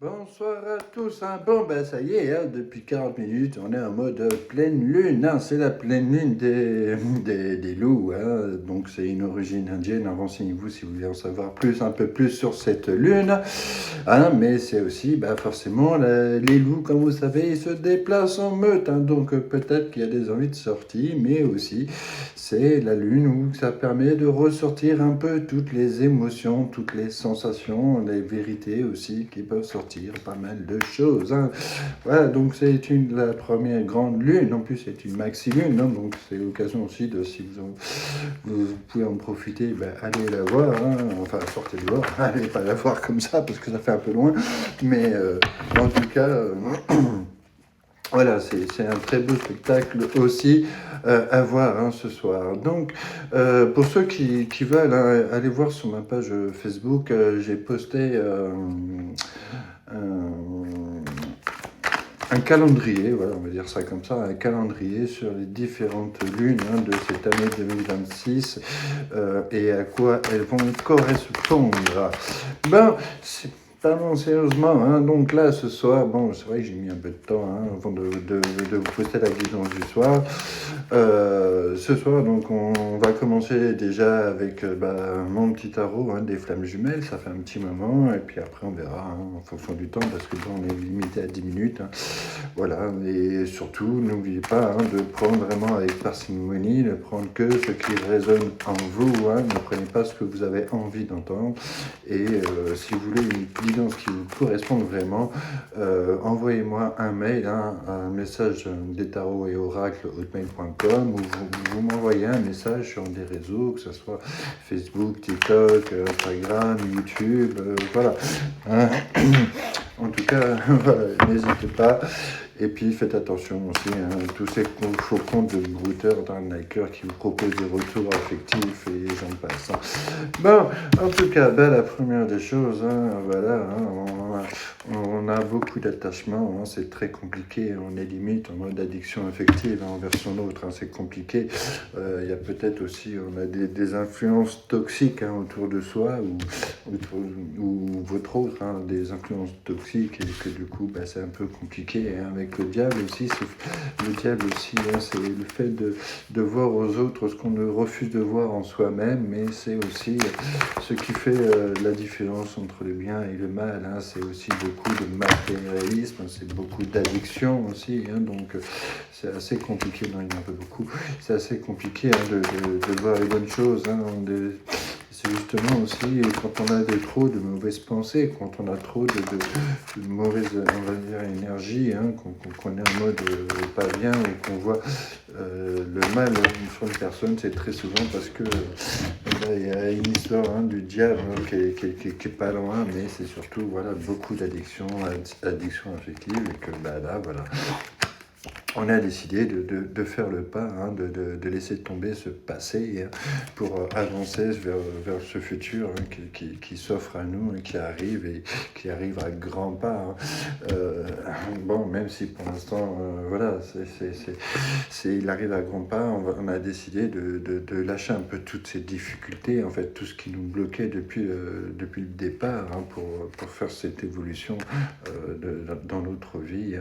Bonsoir à tous. Bon, ben ça y est, depuis 40 minutes, on est en mode pleine lune. C'est la pleine lune des loups. Donc, c'est une origine indienne. Renseignez-vous si vous voulez en savoir plus, un peu plus sur cette lune. Mais c'est aussi, forcément, les loups, comme vous savez, ils se déplacent en meute. Donc, peut-être qu'il y a des envies de sortie, mais aussi, c'est la lune où ça permet de ressortir un peu toutes les émotions, toutes les sensations, les vérités aussi qui peuvent sortir pas mal de choses. Voilà, donc c'est la première grande lune, en plus c'est une maxi-lune, donc c'est l'occasion aussi de, si vous pouvez en profiter, allez la voir, enfin sortez dehors, allez pas la voir comme ça parce que ça fait un peu loin, mais en tout cas, voilà, c'est un très beau spectacle aussi à voir ce soir. Donc, pour ceux qui veulent aller voir sur ma page Facebook, j'ai posté un calendrier, voilà, on va dire ça comme ça, un calendrier sur les différentes lunes de cette année 2026 et à quoi elles vont correspondre. Parlons sérieusement, donc là ce soir, c'est vrai que j'ai mis un peu de temps avant de vous poster la guidance du soir. Ce soir, donc, on va commencer déjà avec mon petit tarot des flammes jumelles, ça fait un petit moment, et puis après on verra en fonction du temps, parce que là on est limité à 10 minutes. Voilà, et surtout, n'oubliez pas de prendre vraiment avec parcimonie, ne prendre que ce qui résonne en vous, ne prenez pas ce que vous avez envie d'entendre, et si vous voulez une guidance qui vous corresponde vraiment, envoyez-moi un mail, un message des tarots et oracles hotmail.com, ou vous m'envoyez un message sur des réseaux, que ce soit Facebook, TikTok, Instagram, YouTube, voilà. En tout cas, voilà, n'hésitez pas. Et puis faites attention aussi, tous ces faux comptes de brouteurs d'arnaqueurs qui vous proposent des retours affectifs et j'en passe. Bon, en tout cas, la première des choses, voilà, on a beaucoup d'attachement, c'est très compliqué, on est limite en mode addiction affective envers son autre, c'est compliqué. Il y a peut-être aussi, on a des influences toxiques autour de soi ou votre autre, des influences toxiques et que du coup, c'est un peu compliqué avec le diable aussi. Le diable aussi, c'est le fait de voir aux autres ce qu'on ne refuse de voir en soi-même, mais c'est aussi ce qui fait la différence entre le bien et le mal. C'est aussi beaucoup de matérialisme, c'est beaucoup d'addiction aussi, donc c'est assez compliqué, non, il y en a un peu beaucoup, c'est assez compliqué de voir les bonnes choses, c'est justement aussi quand on a trop de mauvaises pensées, quand on a trop de mauvaise, on va dire, énergie, qu'on est en mode pas bien ou qu'on voit le mal sur une personne, c'est très souvent parce que il y a une histoire du diable qui est pas loin, mais c'est surtout beaucoup d'addiction affective et que là, voilà. On a décidé de faire le pas, de laisser tomber ce passé pour avancer vers ce futur qui s'offre à nous et qui arrive à grands pas. Même si pour l'instant, il arrive à grands pas, on a décidé de lâcher un peu toutes ces difficultés, en fait, tout ce qui nous bloquait depuis le départ pour faire cette évolution dans notre vie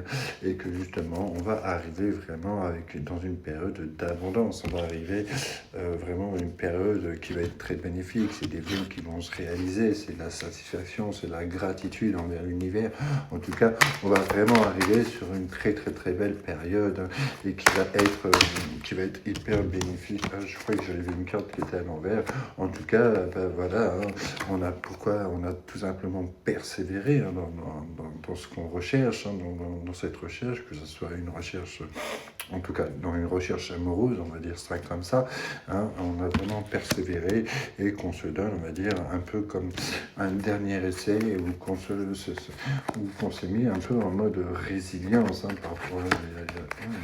et que justement, on va arriver vraiment dans une période d'abondance. On va arriver vraiment à une période qui va être très bénéfique. C'est des vœux qui vont se réaliser, c'est la satisfaction, c'est la gratitude envers l'univers. En tout cas, on va vraiment arriver sur une très très très belle période et qui va être hyper bénéfique. Je crois que j'avais vu une carte qui était à l'envers. En tout cas, voilà, on a tout simplement persévéré dans ce qu'on recherche, dans cette recherche, que ce soit une recherche, en tout cas dans une recherche amoureuse, on va dire ça comme ça, on a vraiment persévéré et qu'on se donne, on va dire, un peu comme un dernier essai ou qu'on s'est mis un peu en mode résilience par rapport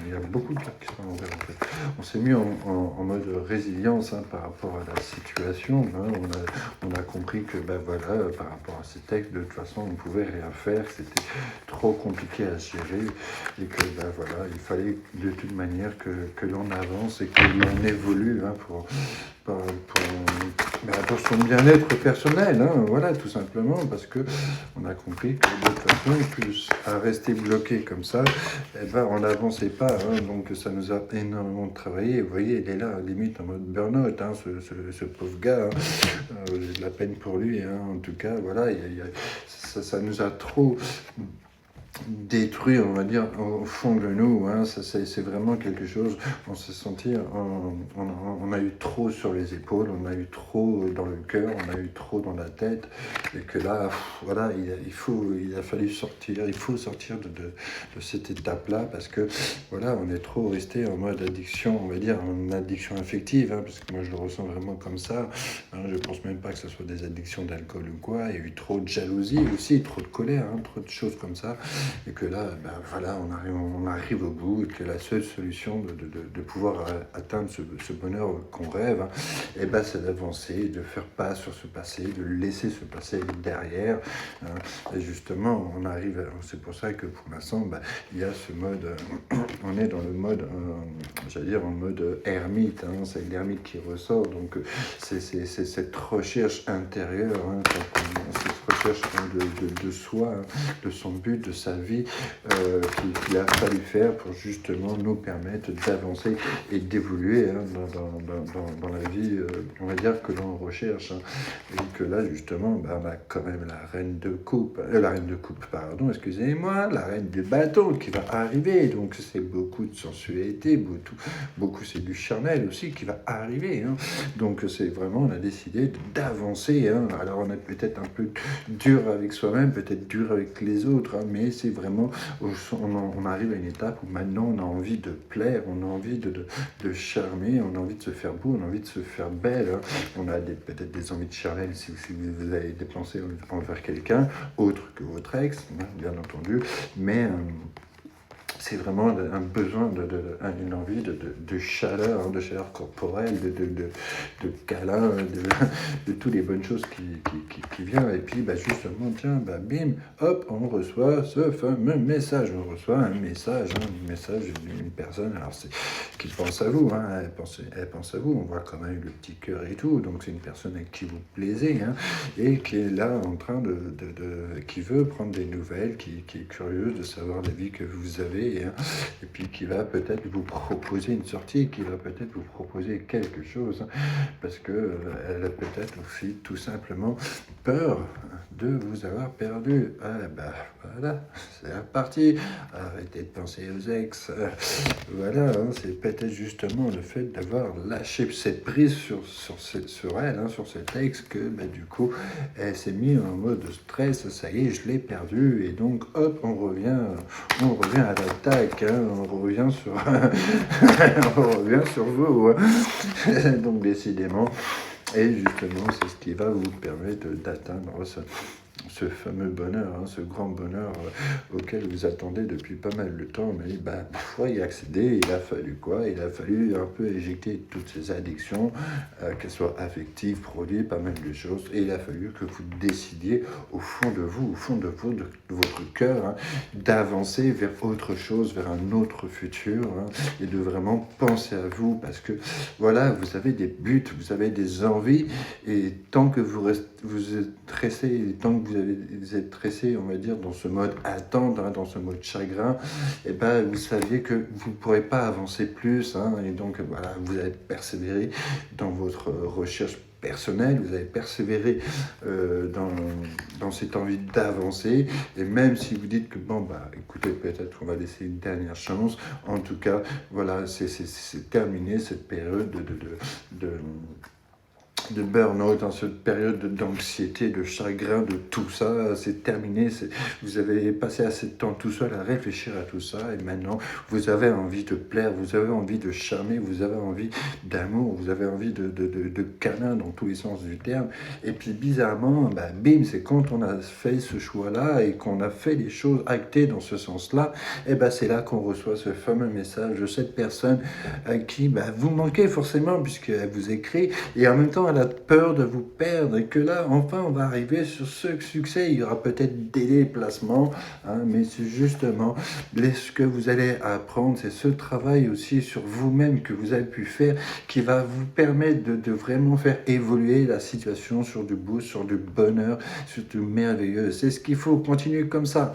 il y a beaucoup de cartes qui sont envers en fait. On s'est mis en mode résilience par rapport à la situation, on a compris que par rapport à ces textes, de toute façon on ne pouvait rien faire, c'était trop compliqué à gérer et que il fallait de toute manière que l'on avance et que l'on évolue hein, pour son bien-être personnel, hein, voilà, tout simplement, parce que on a compris que de toute façon, plus à rester bloqué comme ça, eh ben, on n'avançait pas, hein, donc ça nous a énormément travaillé. Vous voyez, il est là, limite en mode burn-out, hein, ce pauvre gars, hein. J'ai de la peine pour lui, hein, en tout cas, voilà, ça nous a trop détruit, on va dire, au fond de nous. Hein. C'est vraiment quelque chose, on s'est senti, on a eu trop sur les épaules, on a eu trop dans le cœur, on a eu trop dans la tête, et que là, voilà, il a fallu sortir, il faut sortir de cette étape-là, parce que, voilà, on est trop resté en mode addiction, on va dire, en addiction affective, hein, parce que moi, je le ressens vraiment comme ça. Hein, je pense même pas que ce soit des addictions d'alcool ou quoi, il y a eu trop de jalousie aussi, trop de colère, hein, trop de choses comme ça. Et que là, ben voilà, on arrive au bout, et que la seule solution de pouvoir atteindre ce bonheur qu'on rêve, hein, et ben, c'est d'avancer, de faire pas sur ce passé, de laisser ce passé derrière. Hein. Et justement, on arrive, c'est pour ça que pour l'instant, ben, il y a ce mode, on est dans le mode, j'allais dire en mode ermite, hein, c'est l'ermite qui ressort, donc c'est cette recherche intérieure, hein, cette recherche de soi, hein, de son but, de sa vie, qu'il a fallu faire pour justement nous permettre d'avancer et d'évoluer hein, dans la vie, on va dire, que l'on recherche. Hein. Et que là, justement, ben, on a quand même la reine de coupe, pardon, excusez-moi, la reine des bâtons qui va arriver. Donc, c'est beaucoup de sensualité, beaucoup c'est du charnel aussi qui va arriver. Hein. Donc, c'est vraiment, on a décidé d'avancer. Hein. Alors, on est peut-être un peu dur avec soi-même, peut-être dur avec les autres, hein, mais c'est vraiment, on arrive à une étape où maintenant on a envie de plaire, on a envie de charmer, on a envie de se faire beau, on a envie de se faire belle. Hein. On a peut-être des envies de charmer si vous avez dépensé envers quelqu'un, autre que votre ex, hein, bien entendu, mais c'est vraiment un besoin, une envie de chaleur, hein, de chaleur corporelle, de câlin, de toutes les bonnes choses qui viennent. Et puis, bah, justement, tiens, bah, bim, hop, on reçoit ce fameux message. On reçoit un message d'une personne, alors c'est qui pense à vous, hein, elle pense à vous. On voit quand même le petit cœur et tout. Donc, c'est une personne avec qui vous plaisez, hein, et qui est là en train qui veut prendre des nouvelles, qui est curieuse de savoir la vie que vous avez. Et puis qui va peut-être vous proposer une sortie, qui va peut-être vous proposer quelque chose, hein, parce que elle a peut-être aussi tout simplement peur de vous avoir perdu. Ah bah voilà, c'est reparti. Arrêtez de penser aux ex. Voilà, hein, c'est peut-être justement le fait d'avoir lâché cette prise sur elle, hein, sur cet ex, que bah, du coup elle s'est mise en mode stress. Ça y est, je l'ai perdu, et donc hop, on revient à l'attaque, hein, on revient sur vous, hein. Donc décidément, et justement c'est ce qui va vous permettre d'atteindre ce fameux bonheur, hein, ce grand bonheur auquel vous attendez depuis pas mal de temps. Mais bah, pour y accéder, il a fallu quoi? Il a fallu un peu éjecter toutes ces addictions, qu'elles soient affectives, produits, pas mal de choses. Et il a fallu que vous décidiez au fond de votre cœur, hein, d'avancer vers autre chose, vers un autre futur, hein, et de vraiment penser à vous, parce que voilà, vous avez des buts, vous avez des envies, et tant que vous êtes stressé, tant que vous êtes stressé, on va dire, dans ce mode attendre, hein, dans ce mode chagrin, et ben vous saviez que vous ne pourrez pas avancer plus, hein, et donc voilà, vous avez persévéré dans votre recherche personnelle, vous avez persévéré dans cette envie d'avancer, et même si vous dites que bon bah écoutez, peut-être qu'on va laisser une dernière chance, en tout cas voilà, c'est terminé cette période de burn-out, dans cette période d'anxiété, de chagrin, de tout ça, c'est terminé. Vous avez passé assez de temps tout seul à réfléchir à tout ça, et maintenant vous avez envie de plaire, vous avez envie de charmer, vous avez envie d'amour, vous avez envie de câlin dans tous les sens du terme. Et puis bizarrement, bah, bim, c'est quand on a fait ce choix-là et qu'on a fait les choses actées dans ce sens-là, et ben c'est là qu'on reçoit ce fameux message de cette personne à qui bah, vous manquez forcément, puisqu'elle vous écrit, et en même temps la peur de vous perdre et que là, enfin, on va arriver sur ce succès. Il y aura peut-être des déplacements, hein, mais c'est justement ce que vous allez apprendre, c'est ce travail aussi sur vous-même que vous avez pu faire qui va vous permettre de vraiment faire évoluer la situation sur du boost, sur du bonheur, sur du merveilleux. C'est ce qu'il faut continuer comme ça.